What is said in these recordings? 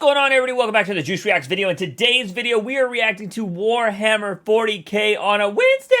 going on, everybody? Welcome back to the Juice Reacts video. In today's video, we are reacting to Warhammer 40k on a Wednesday.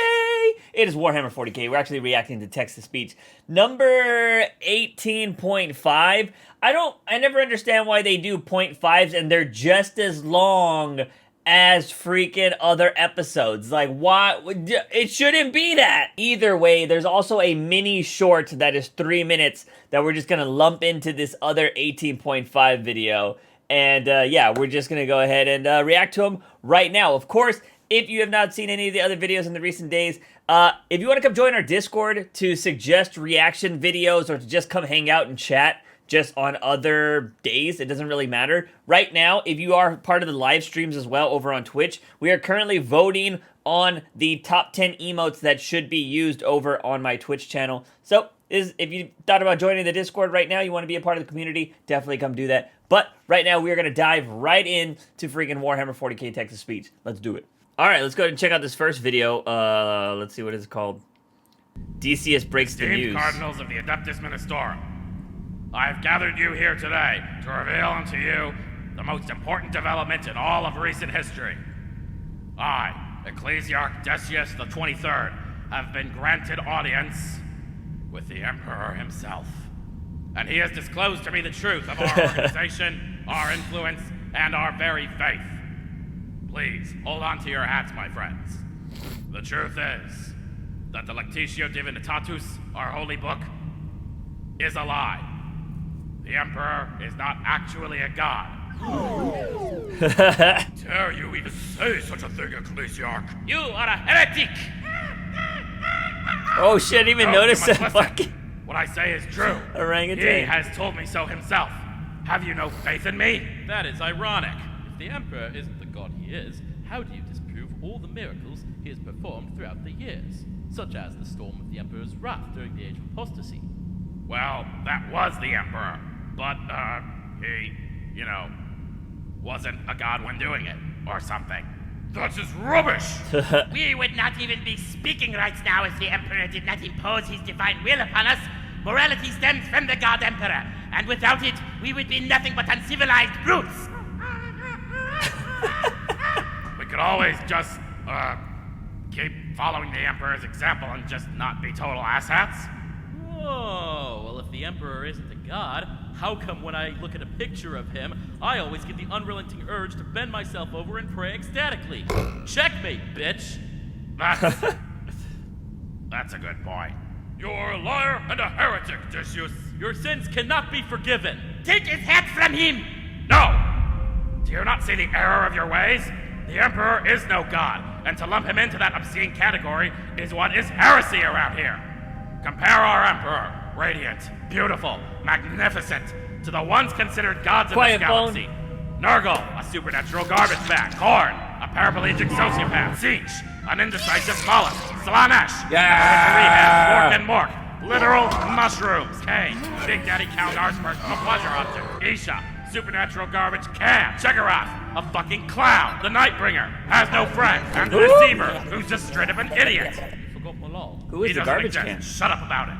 It is Warhammer 40k. We're actually reacting to text-to-speech number 18.5. I never understand why they do 0.5s and they're just as long as freaking other episodes. Like, why? It shouldn't be that. Either way, there's also a mini short that is 3 minutes that we're just gonna lump into this other 18.5 video. And yeah, we're just gonna go ahead and react to them right now. Of course, if you have not seen any of the other videos in the recent days, if you want to come join our Discord to suggest reaction videos or to just come hang out and chat just on other days, it doesn't really matter. Right now, if you are part of the live streams as well over on Twitch, we are currently voting on the top 10 emotes that should be used over on my Twitch channel. So if you thought about joining the Discord right now, you want to be a part of the community, definitely come do that. But right now, we are going to dive right in to freaking Warhammer 40k text-to-speech. Let's do it. All right, let's go ahead and check out this first video. Let's see, what is it called? DCS breaks the news. Cardinals of the Adeptus Ministorum, I have gathered you here today to reveal unto you the most important development in all of recent history. I, Ecclesiarch Decius the 23rd, have been granted audience with the Emperor himself. And he has disclosed to me the truth of our organization, our influence, and our very faith. Please, hold on to your hats, my friends. The truth is that the Lectitio Divinitatus, our holy book, is a lie. The Emperor is not actually a god. Dare you even say such a thing, Ecclesiarch? You are a heretic! Oh shit, I didn't even notice that fucking... What I say is true. Orangutan. He has told me so himself. Have you no faith in me? That is ironic. If the Emperor isn't the god he is, how do you disprove all the miracles he has performed throughout the years? Such as the storm of the Emperor's wrath during the Age of Apostasy. Well, that was the Emperor. But, he, wasn't a god when doing it, or something. That's just rubbish! We would not even be speaking right now if the Emperor did not impose his divine will upon us. Morality stems from the God Emperor, and without it, we would be nothing but uncivilized brutes. We could always just, keep following the Emperor's example and just not be total asshats. Whoa, well if the Emperor isn't a god, how come when I look at a picture of him, I always get the unrelenting urge to bend myself over and pray ecstatically? Checkmate, bitch! That's a good point. You're a liar and a heretic, Decius. Your sins cannot be forgiven. Take his hat from him! No! Do you not see the error of your ways? The Emperor is no god, and to lump him into that obscene category is what is heresy around here. Compare our Emperor, radiant, beautiful, magnificent, to the ones considered gods in this galaxy. Nurgle, a supernatural garbage bag. Khorne, a paraplegic sociopath. Siege, an indecisive mollusk. Slanesh, rehab, Mork and Mork, literal mushrooms. Kane, Big Daddy Count Art's personal pleasure object. Isha, supernatural garbage can. Chegaroth, a fucking clown. The Nightbringer, has no friends. And the Deceiver, who's just straight up an idiot. Who is the garbage can? Shut up about it.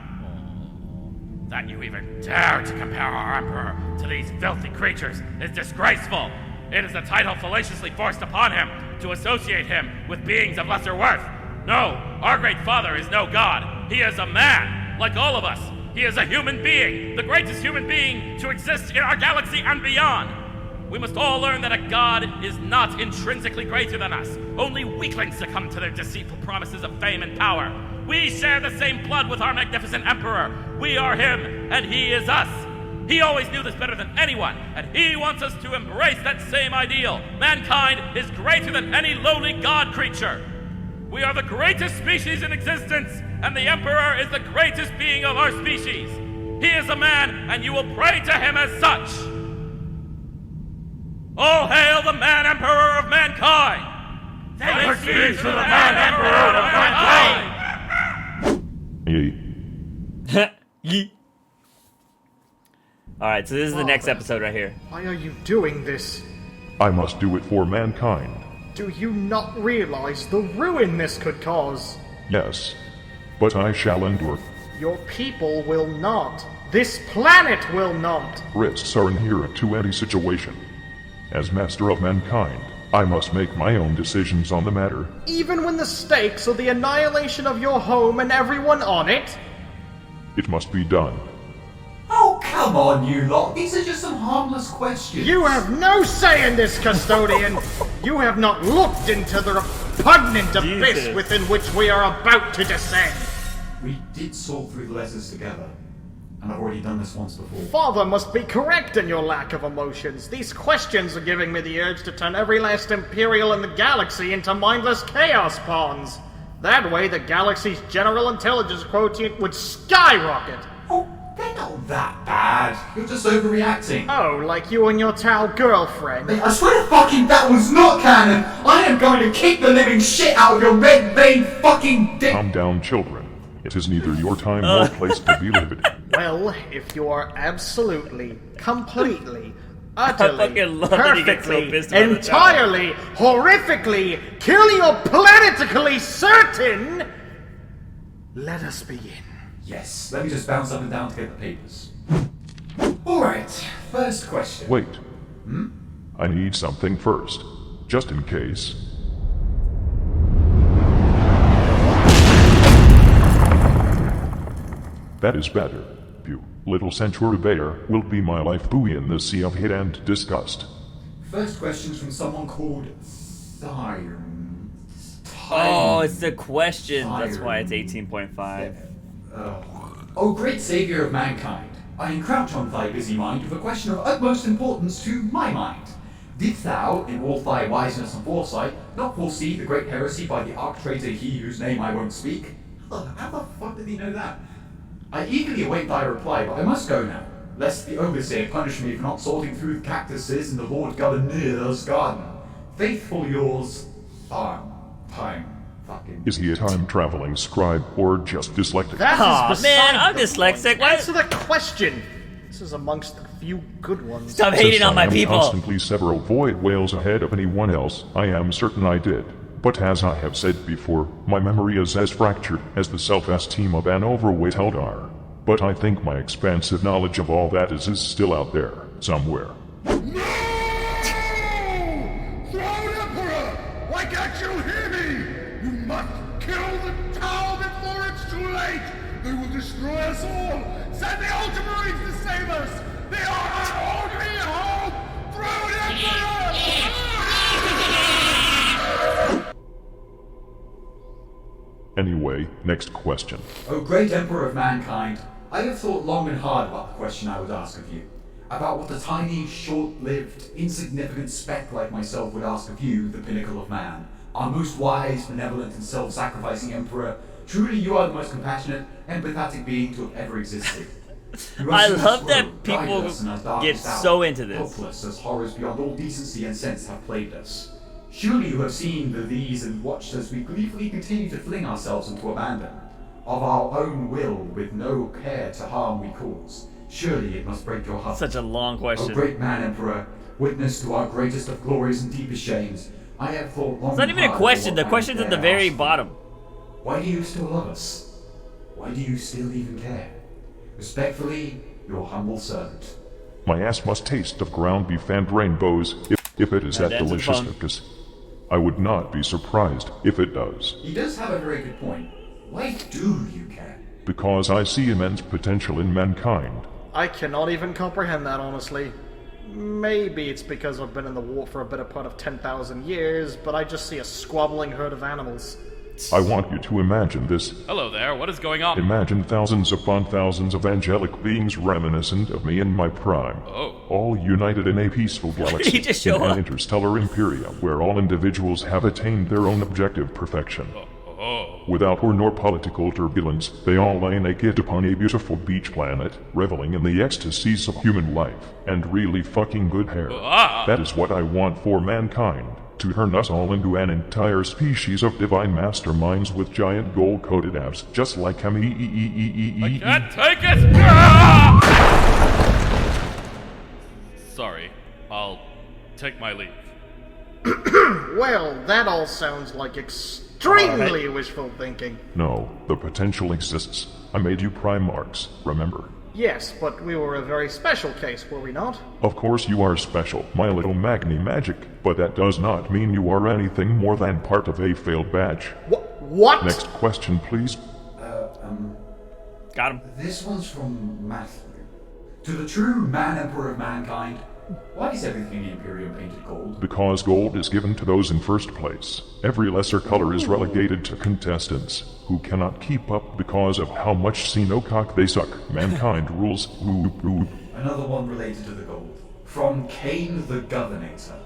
That you even dare to compare our Emperor to these filthy creatures is disgraceful. It is a title fallaciously forced upon him to associate him with beings of lesser worth. No, our great father is no god. He is a man, like all of us. He is a human being, the greatest human being to exist in our galaxy and beyond. We must all learn that a god is not intrinsically greater than us. Only weaklings succumb to their deceitful promises of fame and power. We share the same blood with our magnificent Emperor. We are him, and he is us. He always knew this better than anyone, and he wants us to embrace that same ideal. Mankind is greater than any lowly god creature. We are the greatest species in existence, and the Emperor is the greatest being of our species. He is a man, and you will pray to him as such. Oh, hail the man Emperor of mankind! Thanks be to the man Emperor of mankind! Yee. Alright, so this is the next episode right here. Why are you doing this? I must do it for mankind. Do you not realize the ruin this could cause? Yes, but I shall endure. Your people will not. This planet will not. Risks are inherent to any situation. As master of mankind, I must make my own decisions on the matter. Even when the stakes are the annihilation of your home and everyone on it? It must be done. Oh, come on, you lot. These are just some harmless questions. You have no say in this, Custodian! You have not looked into the repugnant abyss Jesus. within which we are about to descend! We did sort through the letters together, and I've already done this once before. Father must be correct in your lack of emotions. These questions are giving me the urge to turn every last Imperial in the galaxy into mindless chaos pawns. That way, the galaxy's general intelligence quotient would skyrocket. Oh, they're not that bad. You're just overreacting. Oh, like you and your Tau girlfriend. Mate, I swear to fucking that was not canon. I am going to kick the living shit out of your red vein fucking dick. Calm down, children. It is neither your time nor place to be livid. Well, if you are absolutely, completely, utterly, fucking love that he gets so perfectly, pissed about the entirely, horrifically, killing or planetically certain, let us begin. Yes, let me just bounce up and down to get the papers. Alright, first question. Wait. I need something first, just in case. That is better. You, little centaur bear, will be my life buoy in the sea of hate and disgust. First question's from someone called Oh, it's the question. That's why it's 18.5. O great saviour of mankind, I encroach on thy busy mind with a question of utmost importance to my mind. Didst thou, in all thy wiseness and foresight, not foresee the great heresy by the arch-traitor he whose name I won't speak? How the fuck did he know that? I eagerly await thy reply, but I must go now, lest the overseer punish me for not sorting through the cactuses in the Lord Governor's garden. Faithful yours, Time. Fucking. Is he a time-traveling scribe or just dyslexic? That Aw, is man, beside I'm the dyslexic. point. Why- Answer the question. This is amongst the few good ones. Stop hating Since on my I am people. constantly several void whales ahead of anyone else, I am certain I did. But as I have said before, my memory is as fractured as the self-esteem of an overweight Eldar. But I think my expansive knowledge of all that is still out there, somewhere. Throne Emperor! Why can't you hear me? You must kill the Tau before it's too late! They will destroy us all! Send the Ultramarines to save us! They are our only hope! Throne Emperor! Anyway, next question. O great Emperor of mankind, I have thought long and hard about the question I would ask of you. About what a tiny, short-lived, insignificant speck like myself would ask of you, the pinnacle of man. Our most wise, benevolent, and self-sacrificing Emperor. Truly you are the most compassionate, empathetic being to have ever existed. You I have seen us love grow, that people guided us in our get darkest hour, so into this. helpless as horrors beyond all decency and sense have plagued us. Surely you have seen the these and watched as we gleefully continue to fling ourselves into abandon. Of our own will, with no care to harm we cause. Surely it must break your heart. Such a long O question. great man Emperor, witness to our greatest of glories and deepest shames, I have thought long It's not even a question. The question's at the very bottom. Why do you still love us? Why do you still even care? Respectfully, your humble servant. My ass must taste of ground beef and rainbows if it is And that that's a delicious, fun. Lucas. I would not be surprised if it does, He does have a very good point. Why do you care? because I see immense potential in mankind. I cannot even comprehend that, honestly. Maybe it's because I've been in the war for a better part of 10,000 years, but I just see a squabbling herd of animals. I want you to imagine this. Hello there, what is going on? Imagine thousands upon thousands of angelic beings reminiscent of me in my prime. Oh. All united in a peaceful did he galaxy just show in an up? interstellar imperia where all individuals have attained their own objective perfection. Without war nor political turbulence, they all lay naked upon a beautiful beach planet, reveling in the ecstasies of human life, and really fucking good hair. That is what I want for mankind. To turn us all into an entire species of divine masterminds with giant gold-coated abs, just like him. I can't take it! Ah! Sorry, I'll take my leave. Well, that all sounds like extremely wishful thinking. No, the potential exists. I made you prime marks, remember? Yes, but we were a very special case, were we not? Of course you are special, my little Magni Magic, but that does not mean you are anything more than part of a failed batch. What? Next question, please. Got him. This one's from Matthew. To the true man-emperor of mankind, why is everything in the Imperium painted gold? Because gold is given to those in first place. Every lesser color is relegated to contestants who cannot keep up because of how much Xenocock they suck. Mankind rules. Another one related to the gold. From Cain the Governator.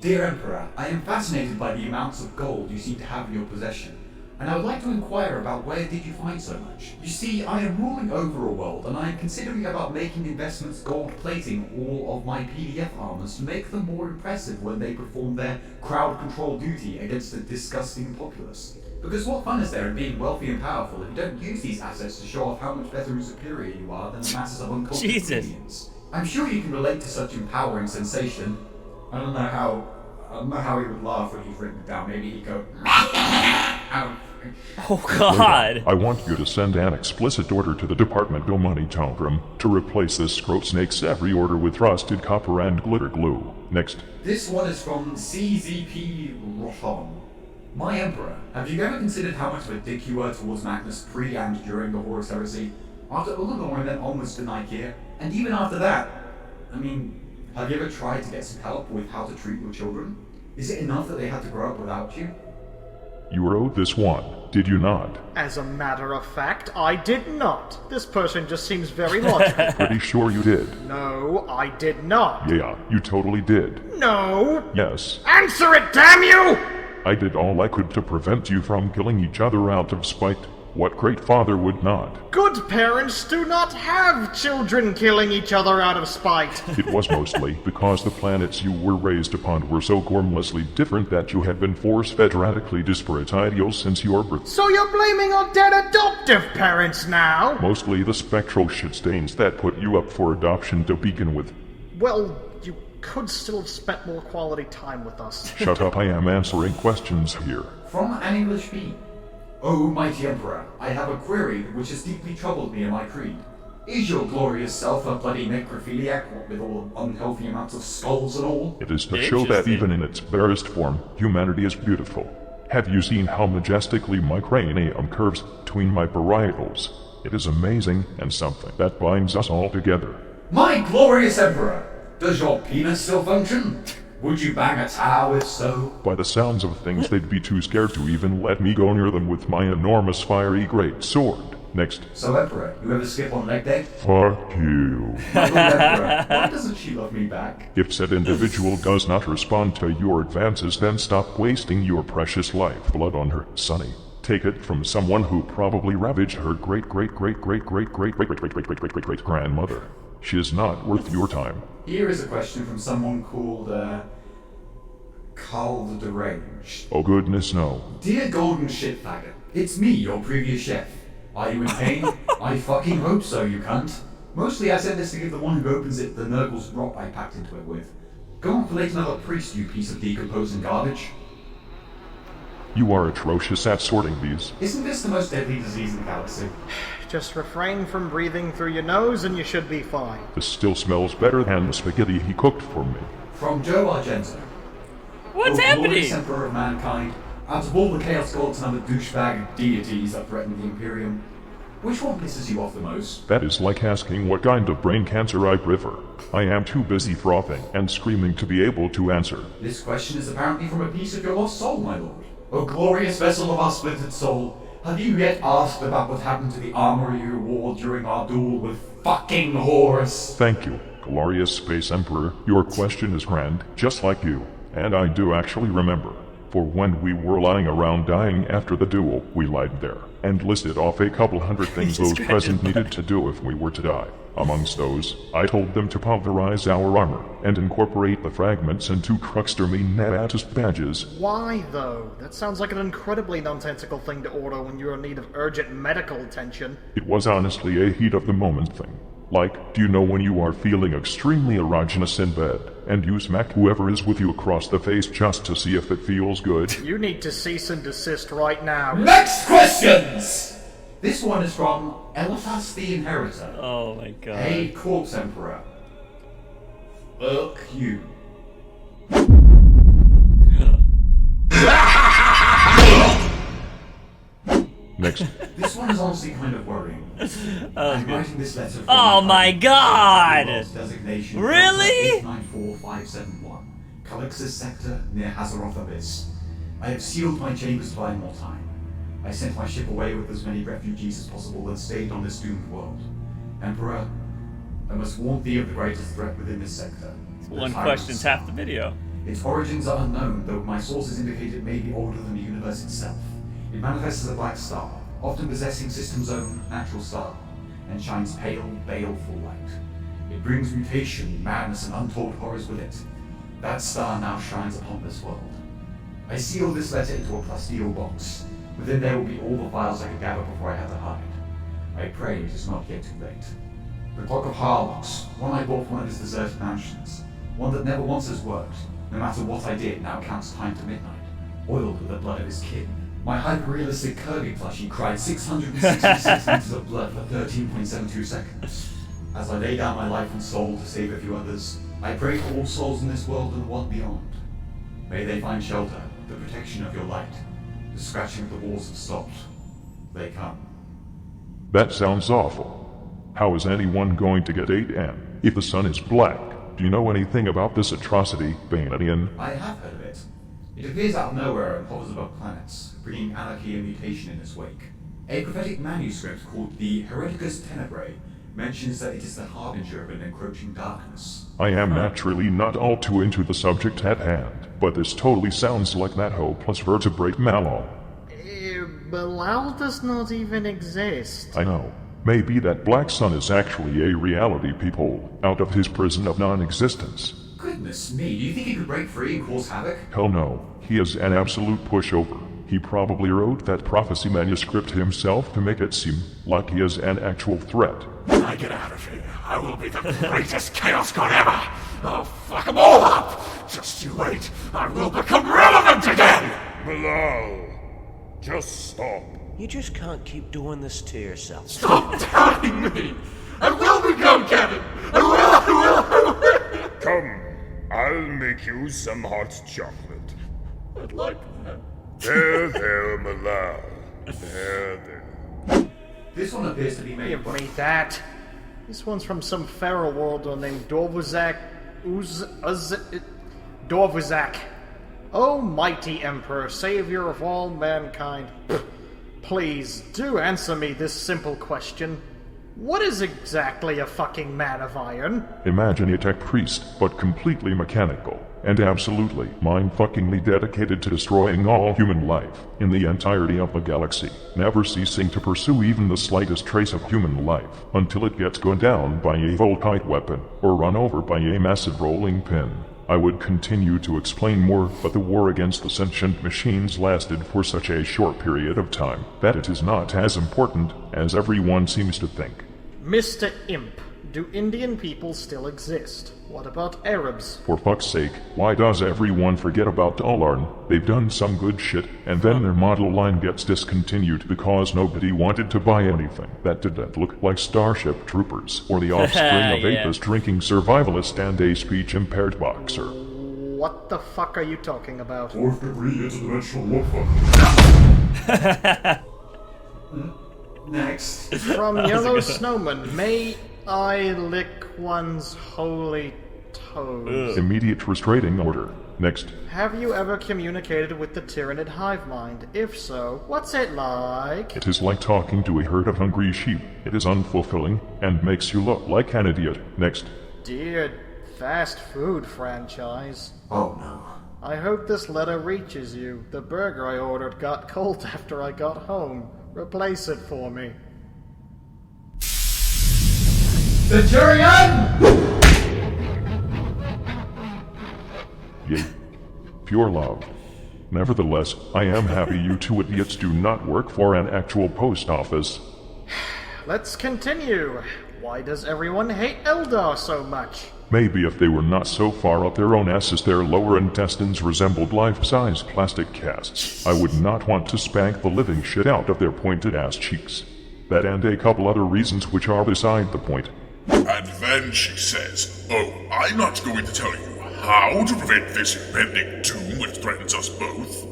Dear Emperor, I am fascinated by the amounts of gold you seem to have in your possession, and I would like to inquire about where did you find so much? You see, I am ruling over a world, and I am considering about making investments gold plating all of my PDF armors to make them more impressive when they perform their crowd control duty against a disgusting populace. Because what fun is there in being wealthy and powerful if you don't use these assets to show off how much better and superior you are than the masses of uncultured Jesus. Indians? I'm sure you can relate to such empowering sensation. I don't know how he would laugh when he's written it down. Maybe he'd go, Oh God. I want you to send an explicit order to the Department of Money Tongrim to replace this scrote snake's every order with rusted copper and glitter glue. Next. This one is from CZP Rothon. My Emperor, have you ever considered how much of a dick you were towards Magnus pre and during the Horus Heresy? After Ullanor and then onwards to Nicaea? And even after that? I mean, have you ever tried to get some help with how to treat your children? Is it enough that they had to grow up without you? You were owed this one, did you not? As a matter of fact, I did not. This person just seems very logical. Pretty sure you did. No, I did not. Yeah, you totally did. No. Yes. Answer it, damn you! I did all I could to prevent you from killing each other out of spite. What great father would not? Good parents do not have children killing each other out of spite. It was mostly because the planets you were raised upon were so gormlessly different that you had been force-fed radically disparate ideals since your birth. So you're blaming our dead adoptive parents now? Mostly the spectral shit stains that put you up for adoption to begin with. Well, you could still have spent more quality time with us. Shut up, I am answering questions here. From an English bee. O mighty Emperor, I have a query which has deeply troubled me in my creed. Is your glorious self a bloody necrophiliac, what with all unhealthy amounts of skulls and all? It is to show that even in its barest form, humanity is beautiful. Have you seen how majestically my cranium curves between my parietals? It is amazing and something that binds us all together. My glorious Emperor, does your penis still function? Would you bang a towel if so? By the sounds of things, they'd be too scared to even let me go near them with my enormous fiery great sword. Next. So Emperor, you ever skip on leg day? Fuck you. My Lord Emperor, why doesn't she love me back? If said individual does not respond to your advances, then stop wasting your precious lifeblood on her, Sonny. Take it from someone who probably ravaged her great-great-great-great-great-great-great-great-great-great-grandmother. She is not worth your time. Here is a question from someone called, Carl the Deranged. Oh goodness no. Dear Golden Shit Faggot, it's me, your previous chef. Are you in pain? I fucking hope so, you cunt. Mostly I said this to give the one who opens it the Nurgle's rot I packed into it with. Go and collate another priest, you piece of decomposing garbage. You are atrocious at sorting these. Isn't this the most deadly disease in the galaxy? Just refrain from breathing through your nose and you should be fine. This still smells better than the spaghetti he cooked for me. From Joe Argento. What's O happening? glorious Emperor of mankind, out of all the Chaos Gods and other douchebag deities that threaten the Imperium, which one pisses you off the most? That is like asking what kind of brain cancer I prefer. I am too busy frothing and screaming to be able to answer. This question is apparently from a piece of your lost soul, my lord. O glorious vessel of our splintered soul, have you yet asked about what happened to the armor you wore during our duel with fucking Horus? Thank you, glorious Space Emperor. Your question is grand, just like you. And I do actually remember. For when we were lying around dying after the duel, we lied there and listed off a couple hundred things those present needed to do if we were to die. Amongst those, I told them to pulverize our armor and incorporate the fragments into Truckstermy Natus badges. Why, though? That sounds like an incredibly nonsensical thing to order when you're in need of urgent medical attention. It was honestly a heat-of-the-moment thing. Like, do you know when you are feeling extremely erogenous in bed, and you smack whoever is with you across the face just to see if it feels good? You need to cease and desist right now. Next questions! This one is from Eliphas the Inheritor. Oh my god. Hey, Corpse Emperor. Fuck you. Next. This one is honestly kind of worrying. I'm writing this letter from Oh my god! Designation Really? 894571, Calixus Sector near Hazaroth Abyss. I have sealed my chambers to buy more time. I sent my ship away with as many refugees as possible and stayed on this doomed world. Emperor, I must warn thee of the greatest threat within this sector. One question's half the video. Its origins are unknown, though my sources indicate it may be older than the universe itself. It manifests as a black star, often possessing system's own natural star, and shines pale, baleful light. It brings mutation, madness, and untold horrors with it. That star now shines upon this world. I sealed this letter into a plasteel box. Within there will be all the files I could gather before I had to hide. I pray it is not yet too late. The Clock of Harlocks, one I bought from one of his deserted mansions. One that never once has worked. No matter what I did, now counts time to midnight. Oiled with the blood of his kin. My hyper-realistic Kirby plushie cried 666 liters of blood for 13.72 seconds. As I lay down my life and soul to save a few others, I pray for all souls in this world and one beyond. May they find shelter, the protection of your light. The scratching of the walls have stopped. They come. That sounds awful. How is anyone going to get 8N if the sun is black? Do you know anything about this atrocity, Bananian? I have heard of it. It appears out of nowhere and hovers above planets, bringing anarchy and mutation in its wake. A prophetic manuscript called the Hereticus Tenebrae mentions that it is the harbinger of an encroaching darkness. I am naturally not all too into the subject at hand, but this totally sounds like that hoe plus vertebrate Malol. Bilal does not even exist. I know. Maybe that black sun is actually a reality people out of his prison of non-existence. Goodness me, do you think he could break free and cause havoc? Hell no. He is an absolute pushover. He probably wrote that prophecy manuscript himself to make it seem like he is an actual threat. When I get out of here, I will be the greatest Chaos God ever! I'll fuck them all up! Just you wait, I will become relevant again! Bilal, just stop. You just can't keep doing this to yourself. Stop telling me! I will become Kevin! I will! Come, I'll make you some hot chocolate. I'd like that. There, Bilal. There. This one appears to be made Give me that. This one's from some feral world named Dorvuzak. Dorvuzak. Oh, mighty Emperor, savior of all mankind. Please, do answer me this simple question. What is exactly a fucking man of iron? Imagine a tech priest, but completely mechanical, and absolutely mind-fuckingly dedicated to destroying all human life in the entirety of the galaxy, never ceasing to pursue even the slightest trace of human life, until it gets gunned down by a volkite weapon, or run over by a massive rolling pin. I would continue to explain more, but the war against the sentient machines lasted for such a short period of time that it is not as important as everyone seems to think. Mr. Imp, do Indian people still exist? What about Arabs? For fuck's sake, why does everyone forget about Dolarn? They've done some good shit, and then their model line gets discontinued because nobody wanted to buy anything that didn't look like Starship Troopers, or the offspring of Yeah. Apis drinking survivalist and a speech-impaired boxer. What the fuck are you talking about? Fourth degree interdimensional warfare. Next. From Yellow Snowman, may I lick one's holy toes? Immediate restraining order. Next. Have you ever communicated with the Tyranid hive mind? If so, what's it like? It is like talking to a herd of hungry sheep. It is unfulfilling, and makes you look like an idiot. Next. Dear fast food franchise. Oh no. I hope this letter reaches you. The burger I ordered got cold after I got home. Replace it for me. Centurion! Yay. Pure love. Nevertheless, I am happy you two idiots do not work for an actual post office. Let's continue. Why does everyone hate Eldar so much? Maybe if they were not so far up their own asses their lower intestines resembled life-size plastic casts, I would not want to spank the living shit out of their pointed ass cheeks. That and a couple other reasons which are beside the point. And then she says, "Oh, I'm not going to tell you how to prevent this impending doom which threatens us both."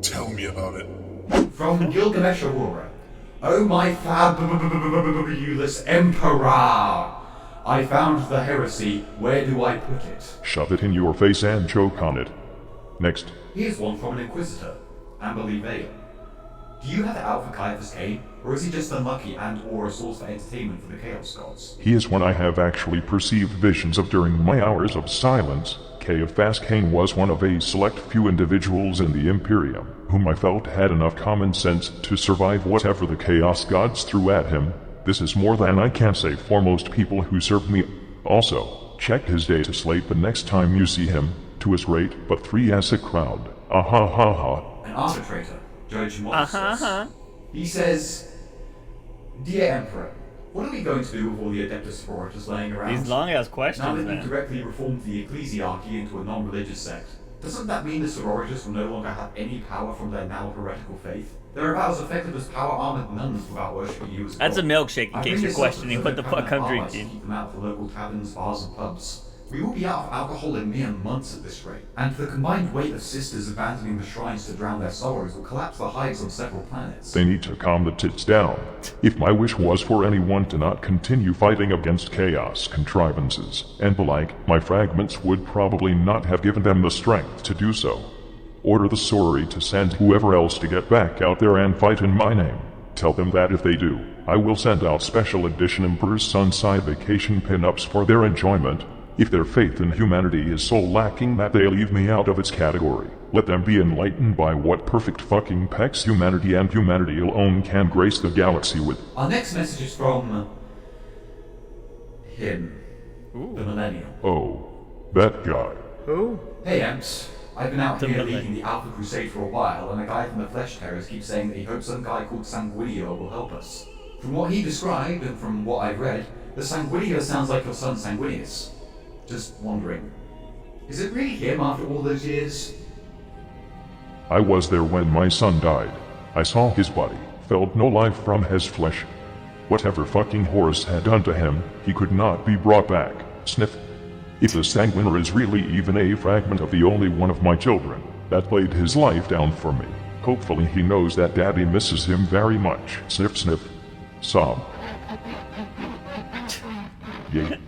Tell me about it. From Gilgamesh Aurora. Oh my fabulous Emperor! I found the heresy. Where do I put it? Shove it in your face and choke on it. Next. Here's one from an Inquisitor, Amberly Vale. Do you have it out for Caiaphas Cain, or is he just unlucky and or a source for entertainment for the Chaos Gods? He is one I have actually perceived visions of during my hours of silence. Caiaphas Cain was one of a select few individuals in the Imperium, whom I felt had enough common sense to survive whatever the Chaos Gods threw at him. This is more than I can say for most people who served me. Also, check his data slate the next time you see him, to his rate, but 3 as a crowd. An arbitrator, Judge Monsters. He says, "Dear Emperor, what are we going to do with all the Adeptus Sororitas laying around? These long-ass questions, Now that man. you've directly reformed the ecclesiarchy into a non-religious sect, doesn't that mean the Sororitas will no longer have any power from their now heretical faith? They're about as effective as power-armored nuns without worshipping you as That's a God. milkshake, in I case bring you're this up questioning so what that the they fuck can I'm have allies to drinking. keep them out of the local taverns, bars, and pubs. We will be out of alcohol in mere months at this rate, and the combined weight of sisters abandoning the shrines to drown their sorrows will collapse the hives on several planets." They need to calm the tits down. If my wish was for anyone to not continue fighting against chaos contrivances and the like, my fragments would probably not have given them the strength to do so. Order the sorority to send whoever else to get back out there and fight in my name. Tell them that if they do, I will send out special edition Emperor's Sunside Vacation pin-ups for their enjoyment. If their faith in humanity is so lacking that they leave me out of its category, let them be enlightened by what perfect fucking pecs humanity and humanity alone can grace the galaxy with. Our next message is from him, the Millennial. Oh, that guy. Who? Hey Emps, I've been out The here Millennial. leading the Alpha Crusade for a while, and a guy from the Flesh Terrors keeps saying that he hopes some guy called Sanguinio will help us. From what he described, and from what I've read, the Sanguinio sounds like your son Sanguinius. Just wondering, is it really him after all those years? I was there when my son died. I saw his body, felt no life from his flesh. Whatever fucking Horus had done to him, he could not be brought back. Sniff. If the Sanguiner is really even a fragment of the only one of my children that laid his life down for me, hopefully he knows that Daddy misses him very much. Sniff sniff. Sob. Yay.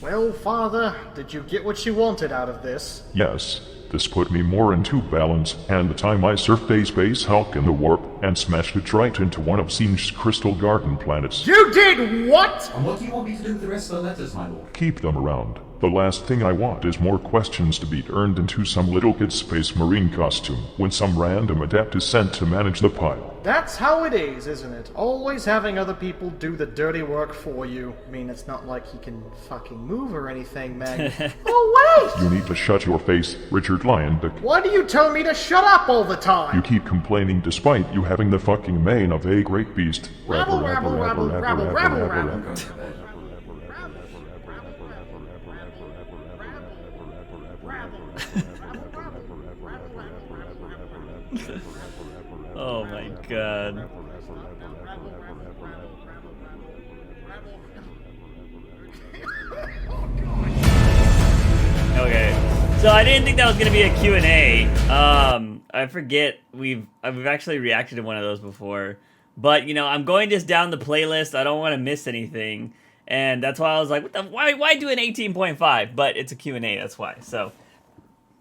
Well, Father, did you get what you wanted out of this? Yes, this put me more into balance, and the time I surfed a space hulk in the warp and smashed it right into one of Singe's crystal garden planets. You did what? And what do you want me to do with the rest of the letters, my lord? Keep them around. The last thing I want is more questions to be turned into some little kid space marine costume when some random adept is sent to manage the pile. That's how it is, isn't it? Always having other people do the dirty work for you. I mean, it's not like he can fucking move or anything, man. Oh, wait! You need to shut your face, Richard Lyon-Dick. Why do you tell me to shut up all the You time? keep complaining despite you having the fucking mane of a great beast. Rabble, rabble, rabble, rabble, rabble, I'm rabble. going to bed. Oh my god. Okay. So I didn't think that was gonna be a Q&A. I forget we've actually reacted to one of those before. But you know, I'm going just down the playlist. I don't want to miss anything. And that's why I was like, what the, why do an 18.5? But it's a Q&A, that's why. So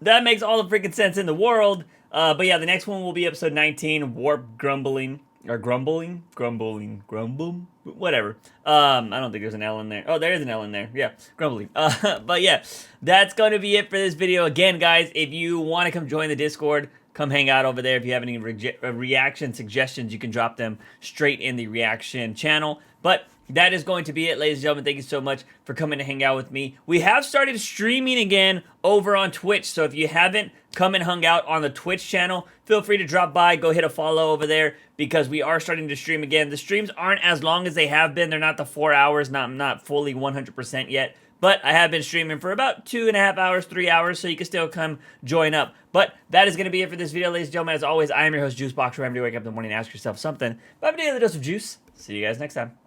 that makes all the freaking sense in the world. But yeah, the next one will be episode 19, Warp Grumbling. Or Grumbling? Grumble? Whatever. I don't think there's an L in there. Oh, there is an L in there. Yeah, Grumbling. But yeah, that's going to be it for this video. Again, guys, if you want to come join the Discord, come hang out over there. If you have any reaction suggestions, you can drop them straight in the reaction channel. But that is going to be it, ladies and gentlemen. Thank you so much for coming to hang out with me. We have started streaming again over on Twitch, so if you haven't come and hung out on the Twitch channel, feel free to drop by, go hit a follow over there, because we are starting to stream again. The streams aren't as long as they have been. They're not the 4 hours, not fully 100% yet, but I have been streaming for about 2.5 hours, 3 hours, so you can still come join up. But that is going to be it for this video, ladies and gentlemen. As always, I am your host, JUICEbox. Remember to wake up in the morning and ask yourself something. But have a daily dose of juice. See you guys next time.